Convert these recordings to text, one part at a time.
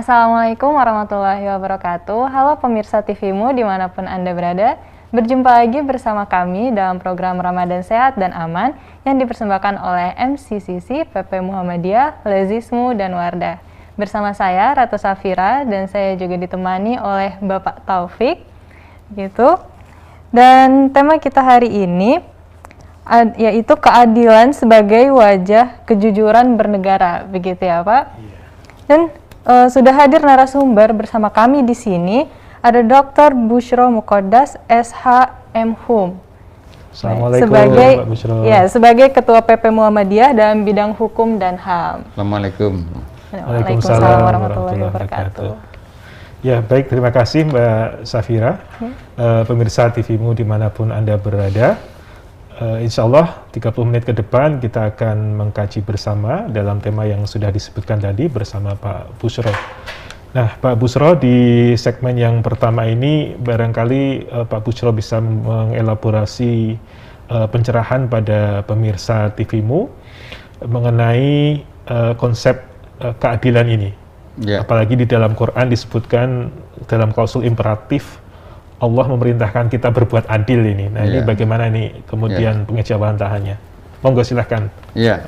Assalamualaikum warahmatullahi wabarakatuh. Halo pemirsa TVmu dimanapun Anda berada. Berjumpa lagi bersama kami dalam program Ramadan Sehat dan Aman yang dipersembahkan oleh MCCC, PP Muhammadiyah, Lezismu, dan Wardah. Bersama saya Ratu Safira dan saya juga ditemani oleh Bapak Taufik. Gitu. Dan tema kita hari ini yaitu keadilan sebagai wajah kejujuran bernegara, begitu ya Pak? Dan sudah hadir narasumber bersama kami di sini, ada Dr. Busyro Muqaddas, SH.M. Hum. Assalamualaikum, Pak Busyro. Sebagai Ketua PP Muhammadiyah dalam bidang hukum dan HAM. Assalamualaikum. Waalaikumsalam warahmatullahi wabarakatuh. Ya, baik, terima kasih Mbak Safira. Pemirsa TVmu dimanapun Anda berada. Insya Allah 30 menit ke depan kita akan mengkaji bersama dalam tema yang sudah disebutkan tadi bersama Pak Busyro. Nah, Pak Busyro, di segmen yang pertama ini barangkali Pak Busyro bisa mengelaborasi pencerahan pada pemirsa TVmu mengenai konsep keadilan ini. Ya. Apalagi di dalam Quran disebutkan dalam klausul imperatif Allah memerintahkan kita berbuat adil ini. Nah, ini bagaimana ini kemudian pengejawantahannya? Monggo silahkan. Ya.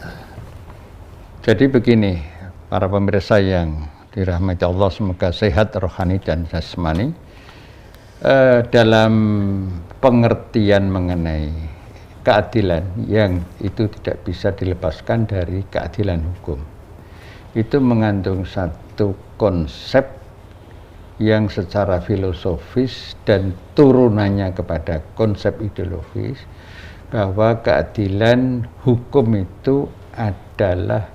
Jadi begini, para pemirsa yang dirahmati Allah, semoga sehat rohani dan jasmani. Dalam pengertian mengenai keadilan yang itu tidak bisa dilepaskan dari keadilan hukum. Itu mengandung satu konsep yang secara filosofis dan turunannya kepada konsep ideologis bahwa keadilan hukum itu adalah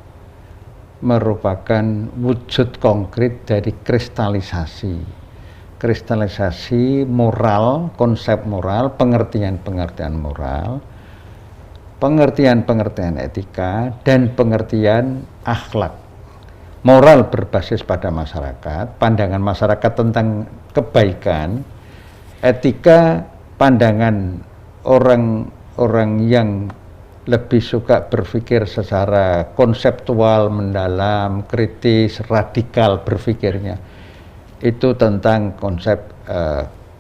merupakan wujud konkret dari kristalisasi moral, konsep moral, pengertian-pengertian moral, pengertian-pengertian etika, dan pengertian akhlak. Moral berbasis pada masyarakat, pandangan masyarakat tentang kebaikan, etika, pandangan orang-orang yang lebih suka berpikir secara konseptual, mendalam, kritis, radikal berpikirnya. Itu tentang konsep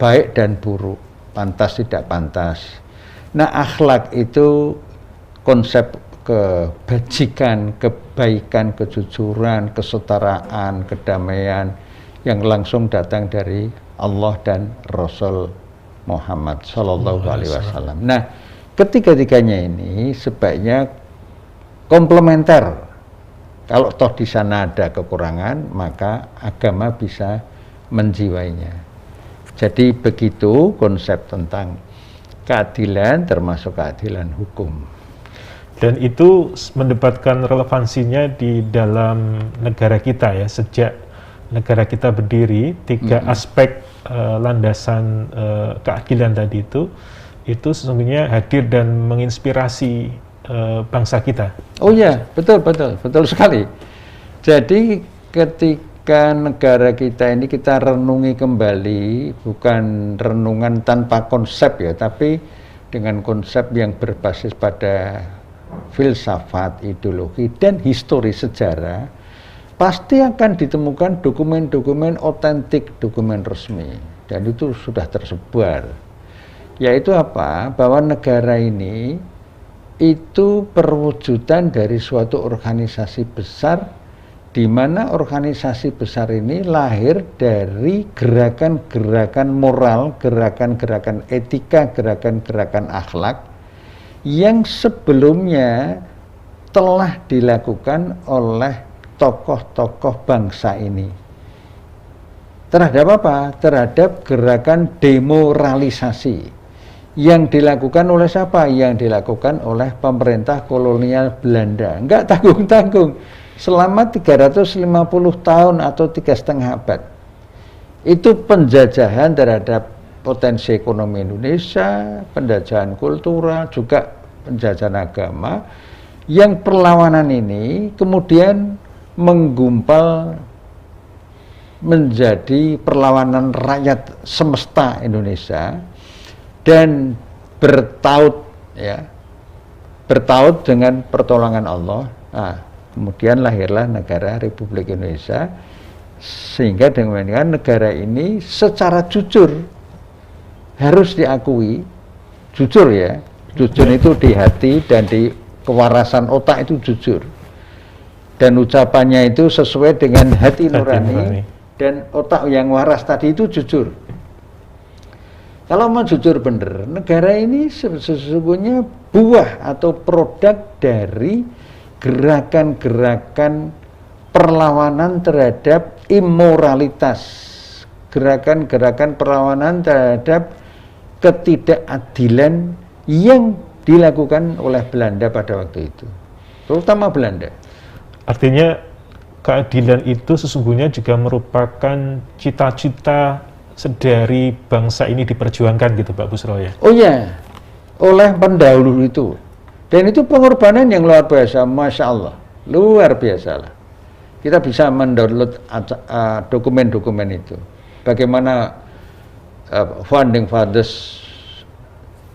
baik dan buruk, pantas tidak pantas. Nah, akhlak itu konsep kebajikan, kebaikan, kejujuran, kesetaraan, kedamaian yang langsung datang dari Allah dan Rasul Muhammad Sallallahu Alaihi Wasallam. Nah, ketiga-tiganya ini sebaiknya komplementer. Kalau toh di sana ada kekurangan, maka agama bisa menjiwainya. Jadi begitu konsep tentang keadilan, termasuk keadilan hukum. Dan itu mendapatkan relevansinya di dalam negara kita ya, sejak negara kita berdiri, tiga aspek landasan keadilan tadi itu sesungguhnya hadir dan menginspirasi bangsa kita. Oh ya, betul sekali. Jadi ketika negara kita ini kita renungi kembali, bukan renungan tanpa konsep ya, tapi dengan konsep yang berbasis pada filsafat, ideologi, dan histori sejarah, pasti akan ditemukan dokumen-dokumen otentik, dokumen resmi, dan itu sudah tersebar. Yaitu apa? Bahwa negara ini itu perwujudan dari suatu organisasi besar, di mana organisasi besar ini lahir dari gerakan-gerakan moral, gerakan-gerakan etika, gerakan-gerakan akhlak yang sebelumnya telah dilakukan oleh tokoh-tokoh bangsa ini. Terhadap apa? Terhadap gerakan demoralisasi yang dilakukan oleh siapa? Yang dilakukan oleh pemerintah kolonial Belanda. Enggak tanggung-tanggung. Selama 350 tahun atau 3,5 abad. Itu penjajahan terhadap potensi ekonomi Indonesia, penjajahan kultural, juga penjajahan agama, yang perlawanan ini kemudian menggumpal menjadi perlawanan rakyat semesta Indonesia dan bertaut dengan pertolongan Allah. Nah, kemudian lahirlah negara Republik Indonesia Sehingga dengan negara ini secara jujur harus diakui, jujur ya, jujur itu di hati dan di kewarasan otak itu jujur, dan ucapannya itu sesuai dengan hati nurani dan otak yang waras tadi itu jujur. Kalau mau jujur bener, negara ini sesungguhnya buah atau produk dari gerakan-gerakan perlawanan terhadap immoralitas, gerakan-gerakan perlawanan terhadap ketidakadilan yang dilakukan oleh Belanda pada waktu itu, terutama Belanda. Artinya keadilan itu sesungguhnya juga merupakan cita-cita dari bangsa ini diperjuangkan gitu Pak Busro ya? Oh ya, oleh pendahulu itu, dan itu pengorbanan yang luar biasa, Masya Allah, luar biasa lah. Kita bisa mendownload dokumen-dokumen itu, bagaimana founding fathers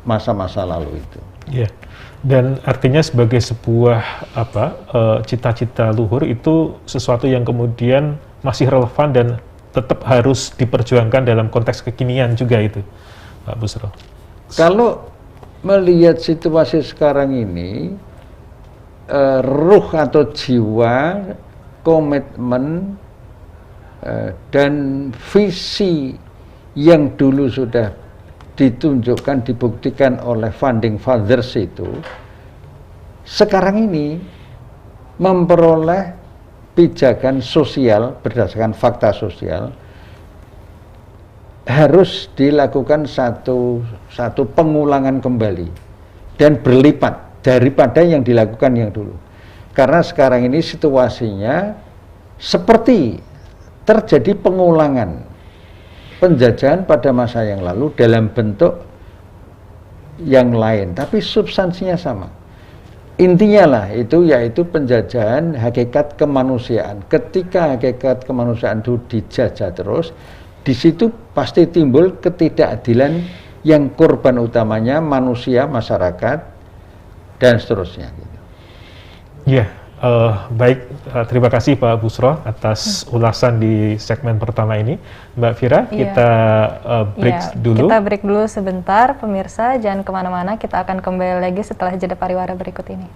masa-masa lalu itu. Ya, dan artinya sebagai sebuah cita-cita luhur itu sesuatu yang kemudian masih relevan dan tetap harus diperjuangkan dalam konteks kekinian juga itu, Pak Busro. Kalau melihat situasi sekarang ini, ruh atau jiwa, komitmen dan visi yang dulu sudah ditunjukkan, dibuktikan oleh founding fathers itu, sekarang ini memperoleh pijakan sosial berdasarkan fakta sosial, harus dilakukan satu pengulangan kembali dan berlipat daripada yang dilakukan yang dulu. Karena sekarang ini situasinya seperti terjadi pengulangan penjajahan pada masa yang lalu dalam bentuk yang lain, tapi substansinya sama. Intinya lah itu, yaitu penjajahan hakikat kemanusiaan. Ketika hakikat kemanusiaan itu dijajah terus, di situ pasti timbul ketidakadilan yang korban utamanya manusia, masyarakat, dan seterusnya. Ya, baik. Terima kasih Pak Busro atas ulasan di segmen pertama ini. Mbak Fira, kita break dulu. Kita break dulu sebentar, pemirsa. Jangan kemana-mana, kita akan kembali lagi setelah jeda pariwara berikut ini.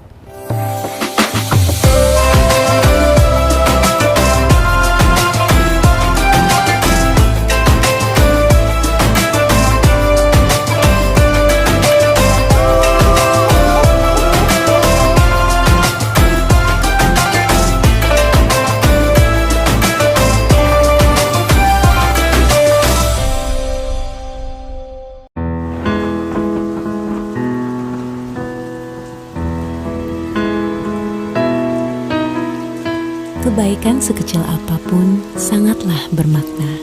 Kebaikan sekecil apapun sangatlah bermakna,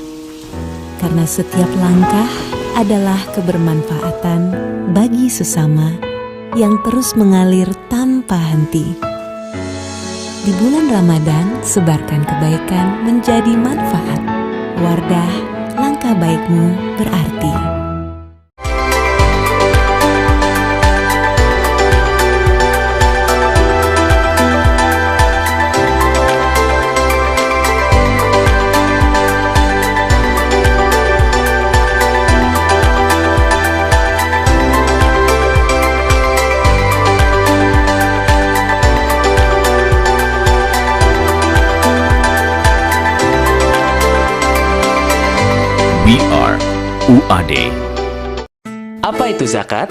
karena setiap langkah adalah kebermanfaatan bagi sesama yang terus mengalir tanpa henti. Di bulan Ramadan, sebarkan kebaikan menjadi manfaat. Wardah, langkah baikmu berarti. We are UAD. Apa itu zakat?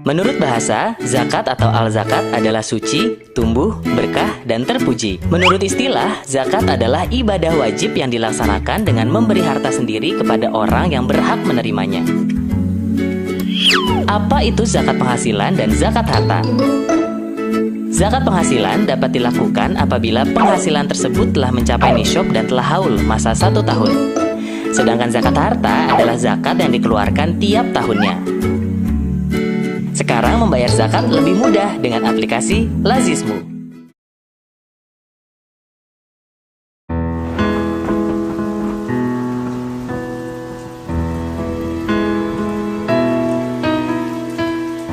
Menurut bahasa, zakat atau al-zakat adalah suci, tumbuh, berkah, dan terpuji. Menurut istilah, zakat adalah ibadah wajib yang dilaksanakan dengan memberi harta sendiri kepada orang yang berhak menerimanya. Apa itu zakat penghasilan dan zakat harta? Zakat penghasilan dapat dilakukan apabila penghasilan tersebut telah mencapai nisyab dan telah haul masa 1 tahun. Sedangkan zakat harta adalah zakat yang dikeluarkan tiap tahunnya. Sekarang membayar zakat lebih mudah dengan aplikasi Lazismu.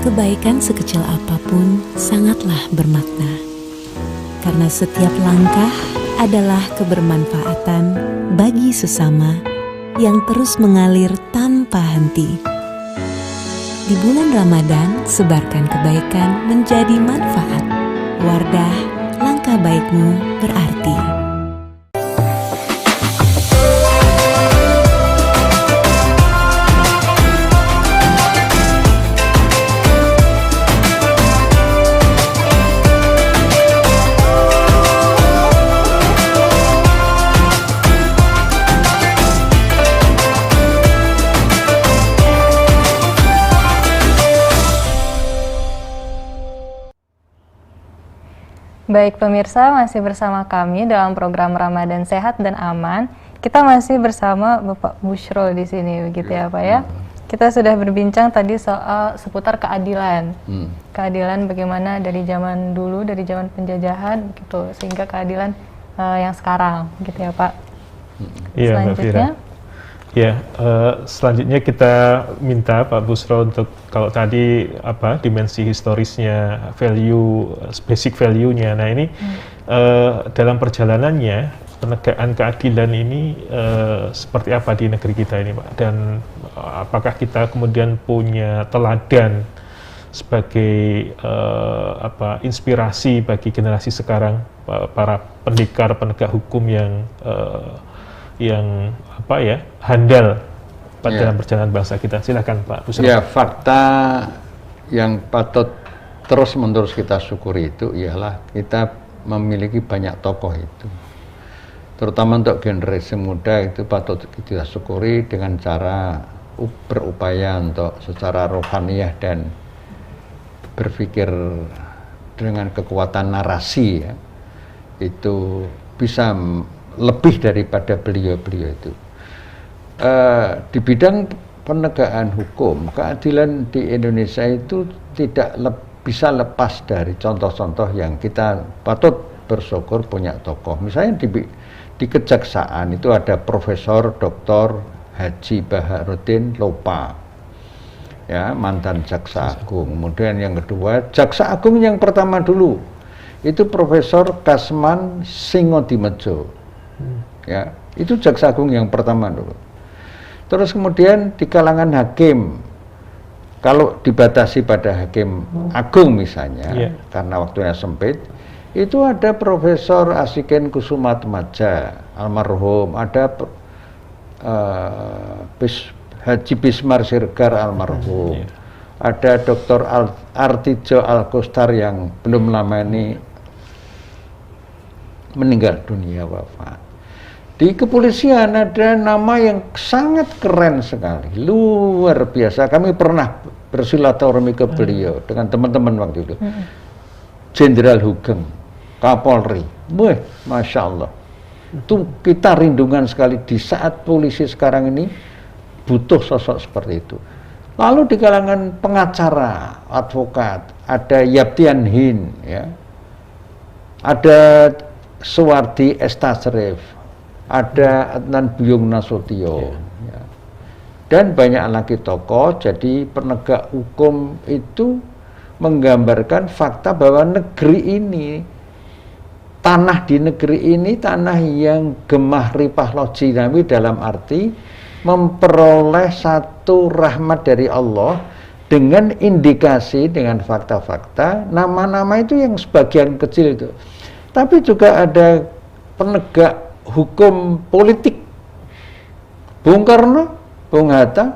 Kebaikan sekecil apapun sangatlah bermakna, karena setiap langkah adalah kebermanfaatan bagi sesama yang terus mengalir tanpa henti. Di bulan Ramadan, sebarkan kebaikan menjadi manfaat. Wardah, langkah baikmu berarti. Baik pemirsa, masih bersama kami dalam program Ramadan Sehat dan Aman. Kita masih bersama Bapak Bushrol di sini, begitu ya Pak ya. Kita sudah berbincang tadi soal seputar keadilan. Keadilan bagaimana dari zaman dulu, dari zaman penjajahan, gitu, sehingga keadilan yang sekarang, gitu ya Pak. Iya, Selanjutnya. Ya, selanjutnya kita minta Pak Busro untuk kalau tadi dimensi historisnya, value, basic value-nya. Nah ini dalam perjalanannya penegakan keadilan ini seperti apa di negeri kita ini Pak? Dan apakah kita kemudian punya teladan sebagai inspirasi bagi generasi sekarang, para pendekar penegak hukum yang handal dalam perjalanan bangsa kita. Silakan Pak Busro. Ya, fakta yang patut terus-menerus kita syukuri itu ialah kita memiliki banyak tokoh itu. Terutama untuk generasi muda itu patut kita syukuri dengan cara berupaya untuk secara rohaniyah dan berpikir dengan kekuatan narasi ya, itu bisa lebih daripada beliau-beliau itu. Di bidang penegakan hukum, keadilan di Indonesia itu tidak bisa lepas dari contoh-contoh yang kita patut bersyukur punya tokoh. Misalnya di kejaksaan itu ada Profesor Dr. Haji Baharudin Lopa, ya, mantan Jaksa Agung. Kemudian yang kedua, Jaksa Agung yang pertama dulu itu Profesor Kasman Singodimedjo, ya, itu Jaksa Agung yang pertama dulu. Terus kemudian di kalangan hakim, kalau dibatasi pada hakim agung misalnya, karena waktunya sempit, itu ada Profesor Asiken Kusumatmaja almarhum, ada Haji Bismar Sirgar almarhum, ada Dr. Artijo Alkostar yang belum lama ini meninggal dunia, wafat. Di kepolisian ada nama yang sangat keren sekali, luar biasa. Kami pernah bersilaturahmi ke beliau dengan teman-teman waktu itu. Jenderal Hugeng, Kapolri, Masya Allah. Itu kita rindukan sekali di saat polisi sekarang ini butuh sosok seperti itu. Lalu di kalangan pengacara, advokat, ada Yaptian Hin, ya, ada Suwardi Estasrif, ada Adnan Buyung Nasution, ya, dan banyak lagi tokoh. Jadi penegak hukum itu menggambarkan fakta bahwa negeri ini, tanah di negeri ini tanah yang gemah ripah lojinawi, dalam arti memperoleh satu rahmat dari Allah dengan indikasi, dengan fakta-fakta, nama-nama itu yang sebagian kecil itu. Tapi juga ada penegak hukum politik, Bung Karno, Bung Hatta,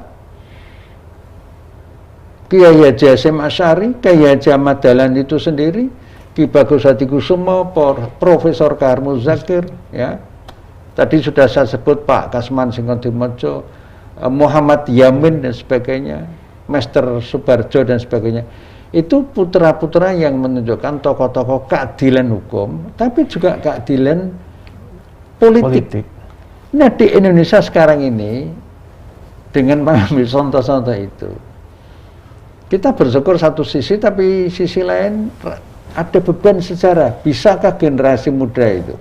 Kiai Haji Hasyim Asy'ari, Kiai Haji Ahmad Dahlan itu sendiri, Ki Bagus Hadi Kusumo, Profesor Kahar Muzakir, ya. Tadi sudah saya sebut Pak Kasman Singodimedjo, Muhammad Yamin dan sebagainya, Master Subarjo dan sebagainya. Itu putra-putra yang menunjukkan tokoh-tokoh keadilan hukum, tapi juga keadilan politik. Nah, di Indonesia sekarang ini dengan mengambil contoh-contoh itu, kita bersyukur satu sisi, tapi sisi lain ada beban sejarah. Bisakah generasi muda itu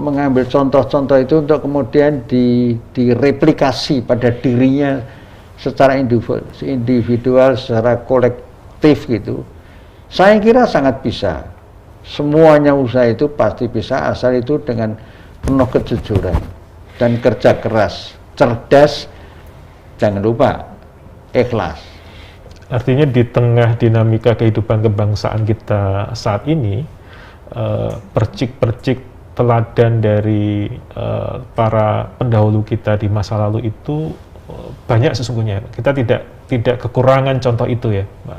mengambil contoh-contoh itu untuk kemudian direplikasi pada dirinya secara individual, secara kolektif gitu? Saya kira sangat bisa. Semuanya usaha itu pasti bisa asal itu dengan penuh kejujuran dan kerja keras, cerdas, jangan lupa ikhlas. Artinya di tengah dinamika kehidupan kebangsaan kita saat ini, percik-percik teladan dari para pendahulu kita di masa lalu itu banyak sesungguhnya. Kita tidak kekurangan contoh itu ya, Mbak.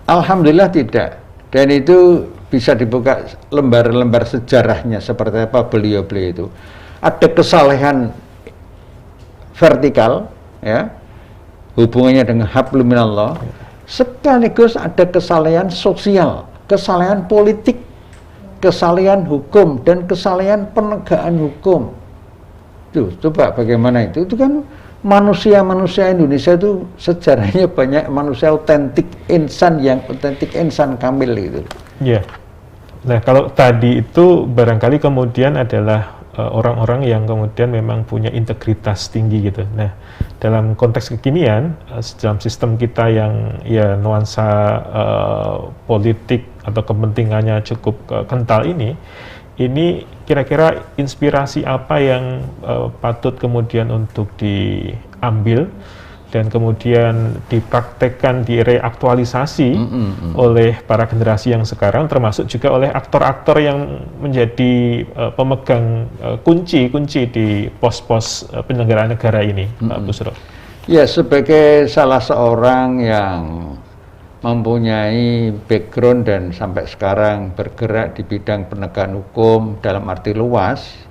Alhamdulillah tidak. Dan itu bisa dibuka lembar-lembar sejarahnya seperti apa beliau-beliau itu. Ada kesalehan vertikal, ya, hubungannya dengan hablum minallah, sekaligus ada kesalehan sosial, kesalehan politik, kesalehan hukum, dan kesalehan penegakan hukum. Tuh, coba bagaimana itu kan manusia-manusia Indonesia itu sejarahnya banyak manusia otentik, insan yang otentik, insan kamil gitu. Iya. Nah, kalau tadi itu barangkali kemudian adalah orang-orang yang kemudian memang punya integritas tinggi gitu. Nah, dalam konteks kekinian, dalam sistem kita yang ya nuansa politik atau kepentingannya cukup kental ini kira-kira inspirasi apa yang patut kemudian untuk diambil dan kemudian dipraktekkan, direaktualisasi oleh para generasi yang sekarang, termasuk juga oleh aktor-aktor yang menjadi pemegang kunci di pos-pos penyelenggaraan negara ini, Pak Busro. Ya, sebagai salah seorang yang mempunyai background dan sampai sekarang bergerak di bidang penegakan hukum dalam arti luas,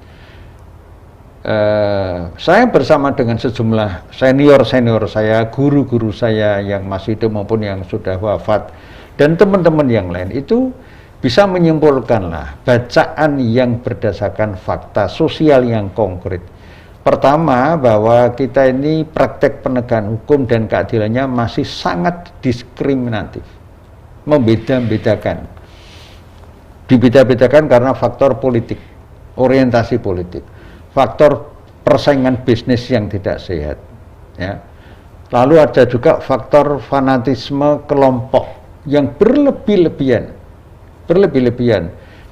saya bersama dengan sejumlah senior-senior saya, guru-guru saya yang masih hidup maupun yang sudah wafat, dan teman-teman yang lain itu bisa menyimpulkanlah bacaan yang berdasarkan fakta sosial yang konkret. Pertama, bahwa kita ini praktek penegakan hukum dan keadilannya masih sangat diskriminatif, membeda-bedakan. Dibeda-bedakan karena faktor politik, orientasi politik, faktor persaingan bisnis yang tidak sehat, ya. Lalu ada juga faktor fanatisme kelompok yang berlebih-lebihan,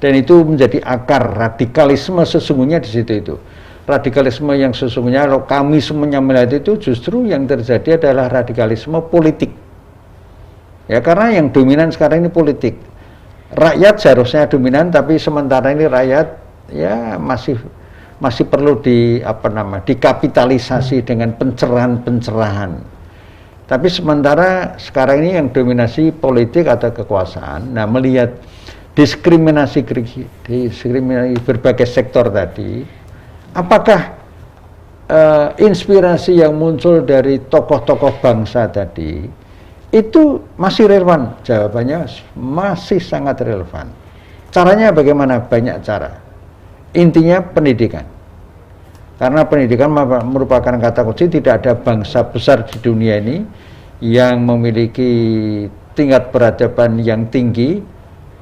dan itu menjadi akar radikalisme sesungguhnya di situ itu. Radikalisme yang sesungguhnya, kalau kami semuanya melihat itu justru yang terjadi adalah radikalisme politik. Ya, karena yang dominan sekarang ini politik. Rakyat seharusnya dominan, tapi sementara ini rakyat ya masih perlu dikapitalisasi dengan pencerahan. Tapi sementara sekarang ini yang dominasi politik atau kekuasaan. Nah, melihat diskriminasi berbagai sektor tadi, apakah inspirasi yang muncul dari tokoh-tokoh bangsa tadi itu masih relevan? Jawabannya masih sangat relevan. Caranya bagaimana? Banyak cara. Intinya pendidikan. Karena pendidikan merupakan kata kunci. Tidak ada bangsa besar di dunia ini yang memiliki tingkat peradaban yang tinggi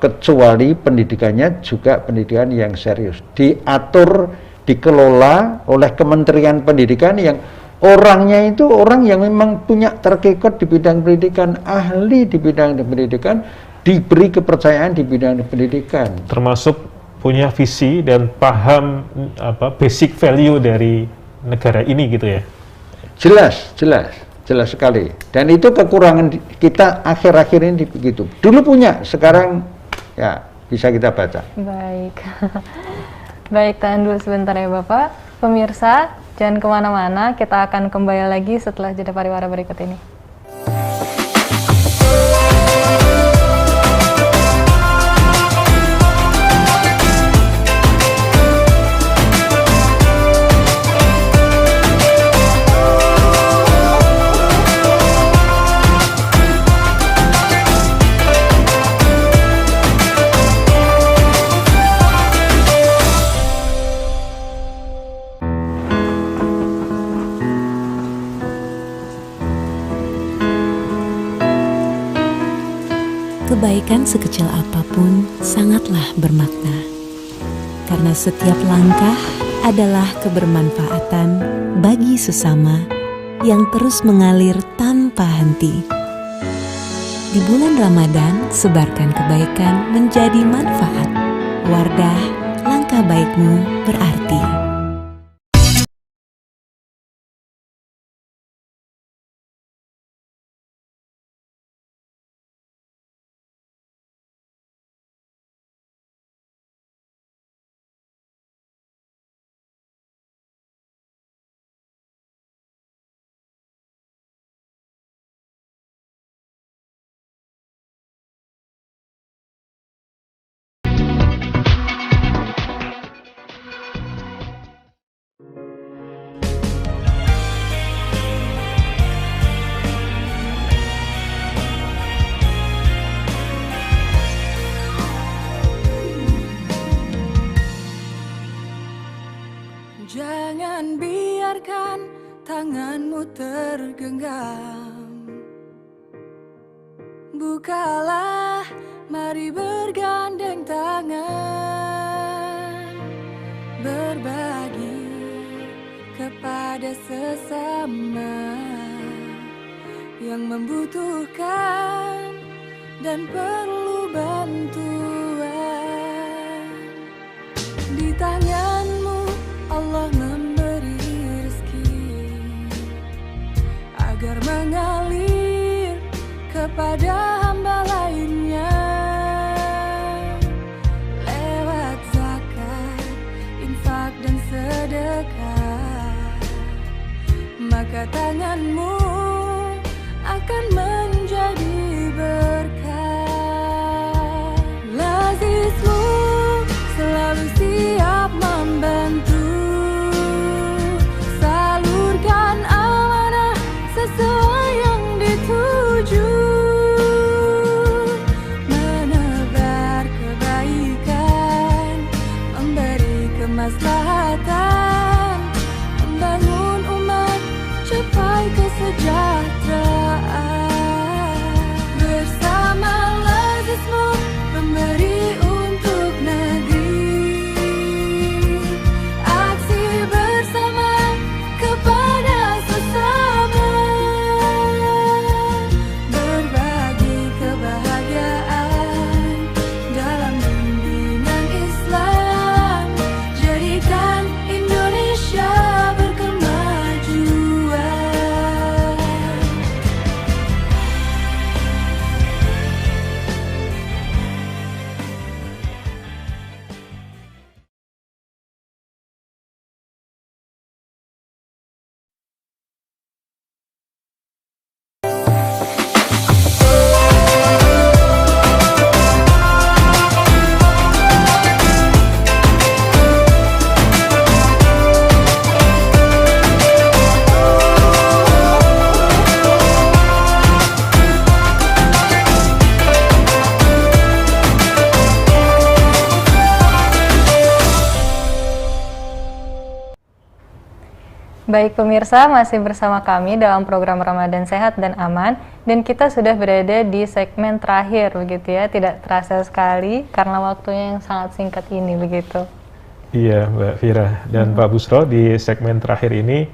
kecuali pendidikannya juga pendidikan yang serius. Diatur, dikelola oleh Kementerian Pendidikan yang orangnya itu orang yang memang punya track record di bidang pendidikan, ahli di bidang pendidikan, diberi kepercayaan di bidang pendidikan. Termasuk punya visi dan paham basic value dari negara ini gitu ya. Jelas sekali. Dan itu kekurangan kita akhir-akhir ini begitu. Dulu punya, sekarang ya bisa kita baca. Baik. Baik, tahan dulu sebentar ya Bapak. Pemirsa, jangan kemana-mana, kita akan kembali lagi setelah jeda pariwara berikut ini. Kebaikan sekecil apapun sangatlah bermakna, karena setiap langkah adalah kebermanfaatan bagi sesama yang terus mengalir tanpa henti. Di bulan Ramadan, sebarkan kebaikan menjadi manfaat. Wardah, langkah baikmu berarti. Jangan biarkan tanganmu tergenggam. Bukalah, mari bergandeng tangan, berbagi kepada sesama yang membutuhkan dan perlu bantuan. Di tanganmu Allah memberi rezeki agar mengalir kepada hamba lainnya lewat zakat, infak dan sedekah. Maka tanganmu akan menjadi berkah. Lazizmu selalu siap membantu. Salurkan amanah sesuai yang dituju. Menebar kebaikan, memberi kemaslahatan, membangun umat, capai kesejahteraan. Bersama lazizmu memberi untuk negeri. Aksi bersama kepada sesama, berbagi kebahagiaan dalam bimbingan Islam. Jadikan Indonesia berkemajuan. Baik pemirsa, masih bersama kami dalam program Ramadan Sehat dan Aman, dan kita sudah berada di segmen terakhir begitu ya. Tidak terasa sekali karena waktunya yang sangat singkat ini begitu. Iya Mbak Fira dan Pak Busro, di segmen terakhir ini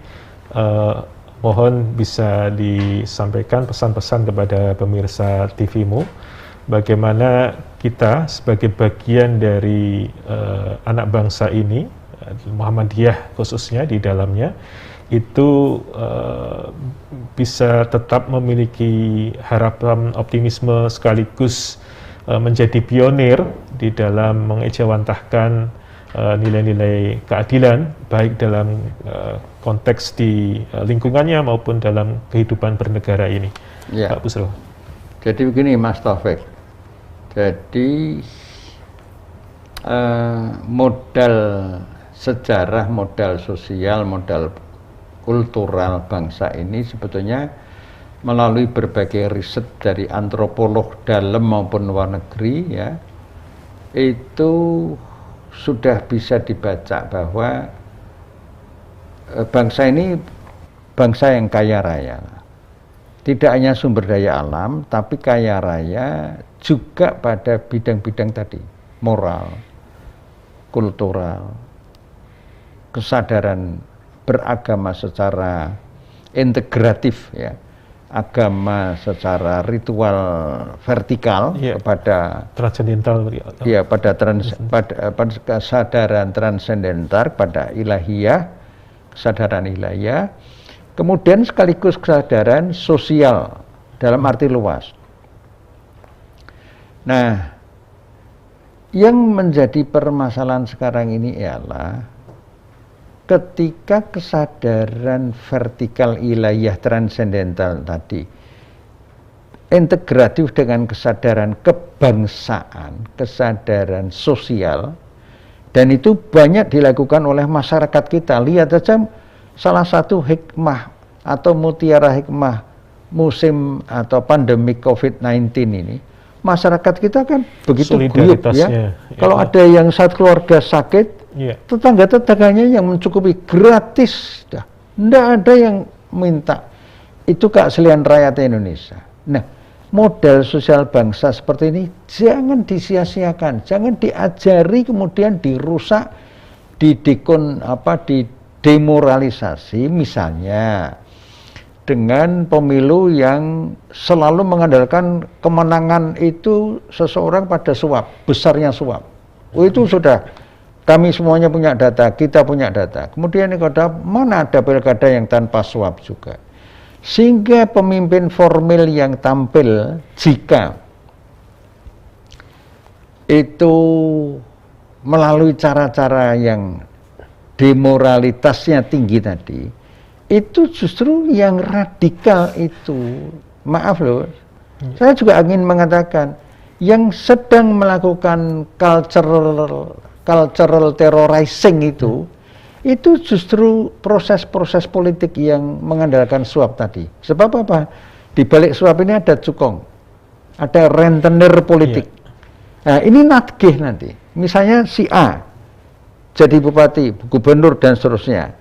mohon bisa disampaikan pesan-pesan kepada pemirsa TV-mu bagaimana kita sebagai bagian dari anak bangsa ini, Muhammadiyah khususnya di dalamnya, itu bisa tetap memiliki harapan optimisme sekaligus menjadi pionir di dalam mengejawantahkan nilai-nilai keadilan baik dalam konteks di lingkungannya maupun dalam kehidupan bernegara ini. Ya. Pak Busro. Jadi begini Mas Taufik, jadi modal sejarah, modal sosial, modal kultural bangsa ini sebetulnya melalui berbagai riset dari antropolog dalam maupun luar negeri ya, itu sudah bisa dibaca bahwa bangsa ini bangsa yang kaya raya. Tidak hanya sumber daya alam, tapi kaya raya juga pada bidang-bidang tadi, moral, kultural, kesadaran beragama secara integratif ya. agama secara ritual vertikal kepada transcendental, ya pada kesadaran transendental, pada ilahiyah, kesadaran ilahiyah, kemudian sekaligus kesadaran sosial dalam arti luas. Nah, yang menjadi permasalahan sekarang ini ialah ketika kesadaran vertikal ilahiyah transendental tadi integratif dengan kesadaran kebangsaan, kesadaran sosial, dan itu banyak dilakukan oleh masyarakat kita. Lihat saja salah satu hikmah atau mutiara hikmah musim atau pandemi COVID-19 ini, masyarakat kita kan begitu guyup ya. Kalau ada yang satu keluarga sakit, tetangga-tetangganya yang mencukupi gratis, tidak ada yang minta. Itu keaslian rakyat Indonesia. Nah, modal sosial bangsa seperti ini jangan disia-siakan, jangan diajari kemudian dirusak, didemoralisasi, misalnya dengan pemilu yang selalu mengandalkan kemenangan itu seseorang pada suap, besarnya suap. Itu sudah, kami semuanya punya data, kita punya data. Kemudian mana ada pilkada yang tanpa suap juga. Sehingga pemimpin formil yang tampil jika itu melalui cara-cara yang demoralitasnya tinggi tadi, itu justru yang radikal itu, maaf loh, saya juga ingin mengatakan, yang sedang melakukan cultural terrorizing itu justru proses-proses politik yang mengandalkan suap tadi. Sebab apa? Di balik suap ini ada cukong, ada rentenir politik. Nah, ini nagih nanti. Misalnya si A jadi bupati, gubernur dan seterusnya.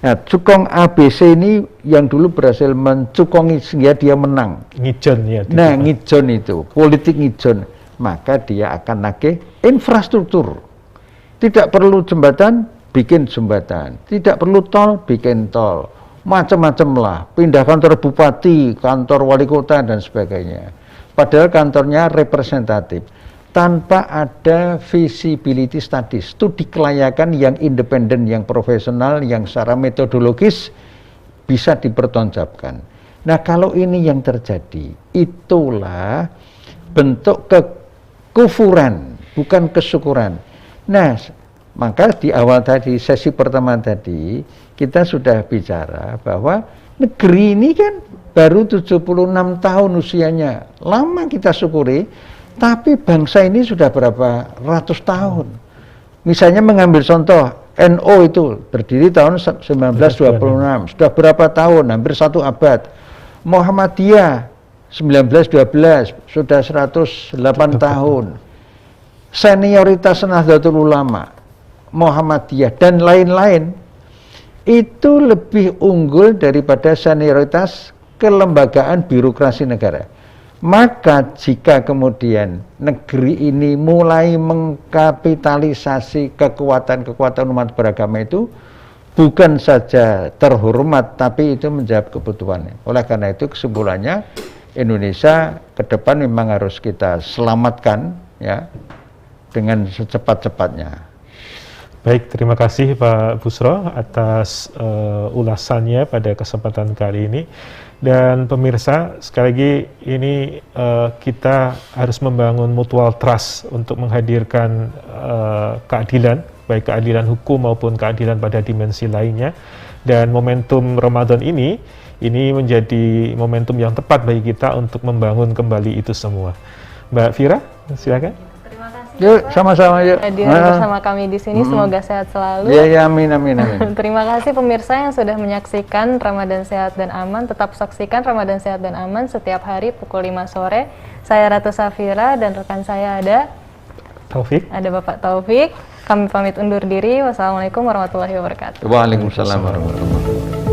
Nah, cukong ABC ini yang dulu berhasil mencukongi sehingga dia menang. Ngijon ya. Nah, ngijon itu, politik ngijon. Maka dia akan nagih infrastruktur. Tidak perlu jembatan, bikin jembatan. Tidak perlu tol, bikin tol. Macam-macam lah. Pindah kantor bupati, kantor wali kota, dan sebagainya. Padahal kantornya representatif. Tanpa ada visibility studies, studi kelayakan yang independen, yang profesional, yang secara metodologis bisa dipertanggungjawabkan. Nah, kalau ini yang terjadi, itulah bentuk kekufuran, bukan kesyukuran. Nah, maka di awal tadi, sesi pertama tadi, kita sudah bicara bahwa negeri ini kan baru 76 tahun usianya. Lama kita syukuri. Tapi bangsa ini sudah berapa ratus tahun. Misalnya mengambil contoh, NU itu berdiri tahun 1926, sudah berapa tahun, hampir 1 abad. Muhammadiyah 1912, sudah 108 tahun. Senioritas Nahdlatul Ulama, Muhammadiyah, dan lain-lain, itu lebih unggul daripada senioritas kelembagaan birokrasi negara. Maka jika kemudian negeri ini mulai mengkapitalisasi kekuatan-kekuatan umat beragama itu, bukan saja terhormat, tapi itu menjawab kebutuhannya. Oleh karena itu kesimpulannya, Indonesia ke depan memang harus kita selamatkan ya dengan secepat-cepatnya. Baik, terima kasih Pak Busro atas ulasannya pada kesempatan kali ini. Dan pemirsa, sekali lagi ini kita harus membangun mutual trust untuk menghadirkan keadilan, baik keadilan hukum maupun keadilan pada dimensi lainnya. Dan momentum Ramadan ini menjadi momentum yang tepat bagi kita untuk membangun kembali itu semua. Mbak Fira, silakan. Yuk, sama-sama yuk. Hadir bersama kami di sini, semoga sehat selalu. Ya, amin, amin, amin. Terima kasih pemirsa yang sudah menyaksikan Ramadan Sehat dan Aman. Tetap saksikan Ramadan Sehat dan Aman setiap hari pukul 5 sore. Saya Ratu Safira dan rekan saya ada Taufik. Ada Bapak Taufik. Kami pamit undur diri. Wassalamualaikum warahmatullahi wabarakatuh. Waalaikumsalam warahmatullahi wabarakatuh.